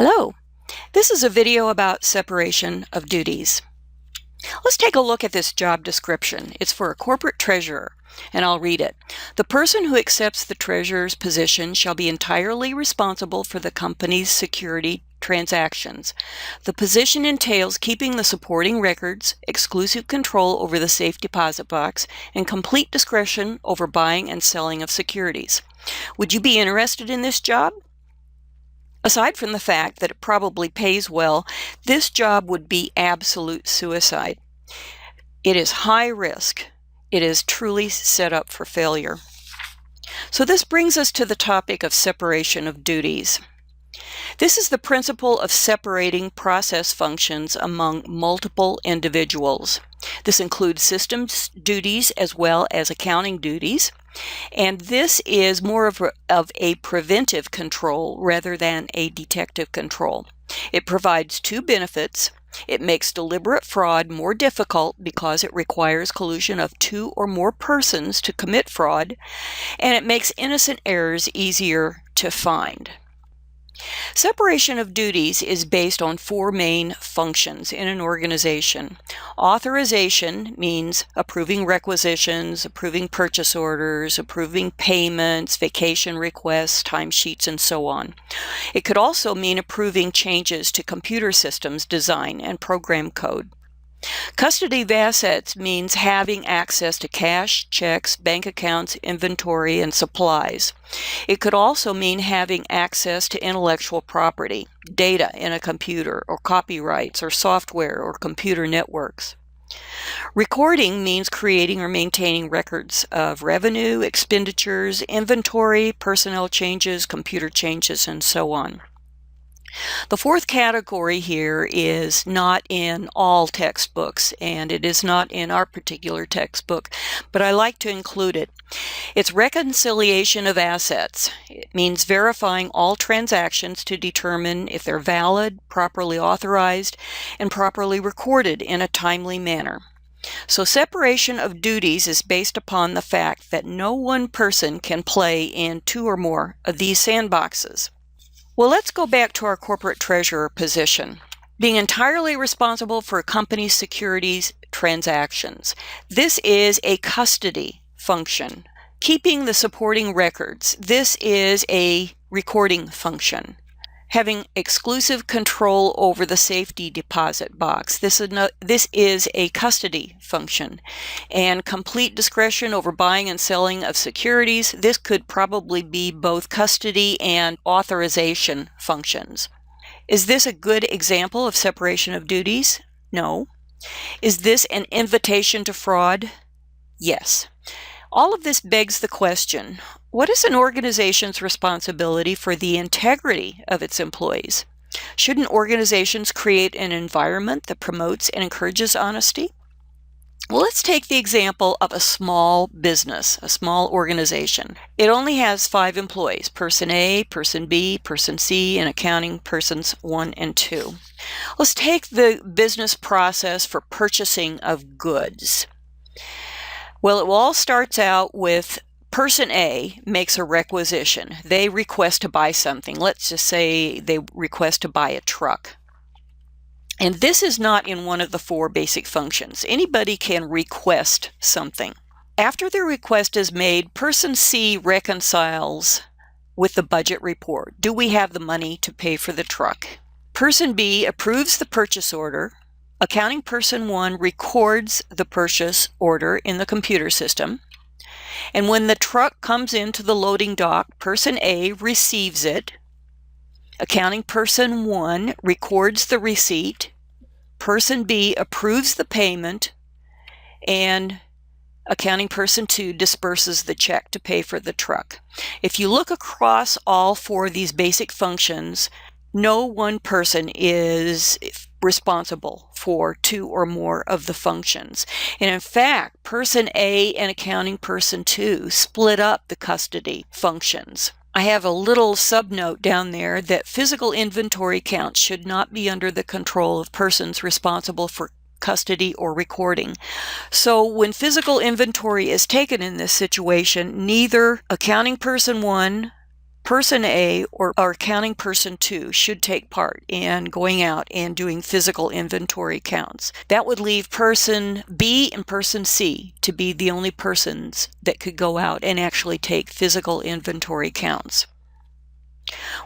Hello, this is a video about separation of duties. Let's take a look at this job description. It's for a corporate treasurer, and I'll read it. The person who accepts the treasurer's position shall be entirely responsible for the company's security transactions. The position entails keeping the supporting records, exclusive control over the safe deposit box, and complete discretion over buying and selling of securities. Would you be interested in this job? Aside from the fact that it probably pays well, this job would be absolute suicide. It is high risk. It is truly set up for failure. So this brings us to the topic of separation of duties. This is the principle of separating process functions among multiple individuals. This includes systems duties as well as accounting duties, and this is more of a preventive control rather than a detective control. It provides two benefits. It makes deliberate fraud more difficult because it requires collusion of two or more persons to commit fraud, and it makes innocent errors easier to find. Separation of duties is based on four main functions in an organization. Authorization means approving requisitions, approving purchase orders, approving payments, vacation requests, timesheets, and so on. It could also mean approving changes to computer systems design and program code. Custody of assets means having access to cash, checks, bank accounts, inventory, and supplies. It could also mean having access to intellectual property, data in a computer, or copyrights, or software, or computer networks. Recording means creating or maintaining records of revenue, expenditures, inventory, personnel changes, computer changes, and so on. The fourth category here is not in all textbooks, and it is not in our particular textbook, but I like to include it. It's reconciliation of assets. It means verifying all transactions to determine if they're valid, properly authorized, and properly recorded in a timely manner. So separation of duties is based upon the fact that no one person can play in two or more of these sandboxes. Well, let's go back to our corporate treasurer position. Being entirely responsible for a company's securities transactions. This is a custody function. Keeping the supporting records. This is a recording function. Having exclusive control over the safety deposit box. This is a custody function. And complete discretion over buying and selling of securities. This could probably be both custody and authorization functions. Is this a good example of separation of duties? No. Is this an invitation to fraud? Yes. All of this begs the question, what is an organization's responsibility for the integrity of its employees? Shouldn't organizations create an environment that promotes and encourages honesty? Well, let's take the example of a small business, a small organization. It only has 5 employees, person A, person B, person C, and accounting persons 1 and 2. Let's take the business process for purchasing of goods. Well, it all starts out with person A makes a requisition. They request to buy something. Let's just say they request to buy a truck. And this is not in one of the 4 basic functions. Anybody can request something. After the request is made, person C reconciles with the budget report. Do we have the money to pay for the truck? Person B approves the purchase order. Accounting person 1 records the purchase order in the computer system. And when the truck comes into the loading dock, person A receives it. Accounting person 1 records the receipt. Person B approves the payment. And accounting person 2 disperses the check to pay for the truck. If you look across all 4 of these basic functions, no one person is responsible for 2 or more of the functions. And in fact, person A and accounting person 2 split up the custody functions. I have a little subnote down there that physical inventory counts should not be under the control of persons responsible for custody or recording. So when physical inventory is taken in this situation, neither accounting person 1 Person A or accounting person 2 should take part in going out and doing physical inventory counts. That would leave person B and person C to be the only persons that could go out and actually take physical inventory counts.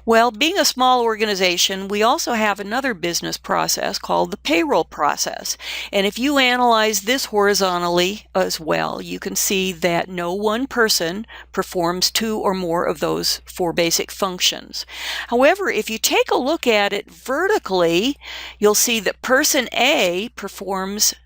Well, being a small organization, we also have another business process called the payroll process. And if you analyze this horizontally as well, you can see that no one person performs 2 or more of those 4 basic functions. However, if you take a look at it vertically, you'll see that person A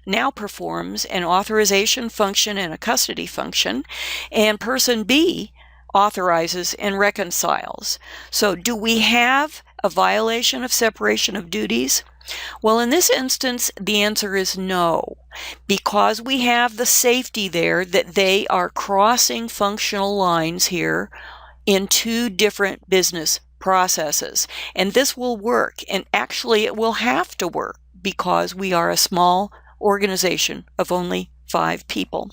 now performs an authorization function and a custody function, and person B authorizes and reconciles. So do we have a violation of separation of duties? Well, in this instance, the answer is no, because we have the safety there that they are crossing functional lines here in 2 different business processes. And this will work, and actually it will have to work because we are a small organization of only 5 people.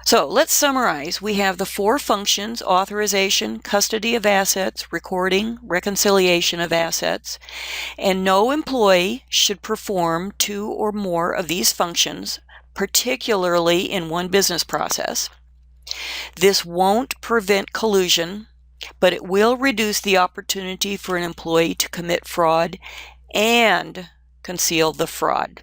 So let's summarize. We have the 4 functions: authorization, custody of assets, recording, reconciliation of assets, and no employee should perform 2 or more of these functions, particularly in one business process. This won't prevent collusion, but it will reduce the opportunity for an employee to commit fraud and conceal the fraud.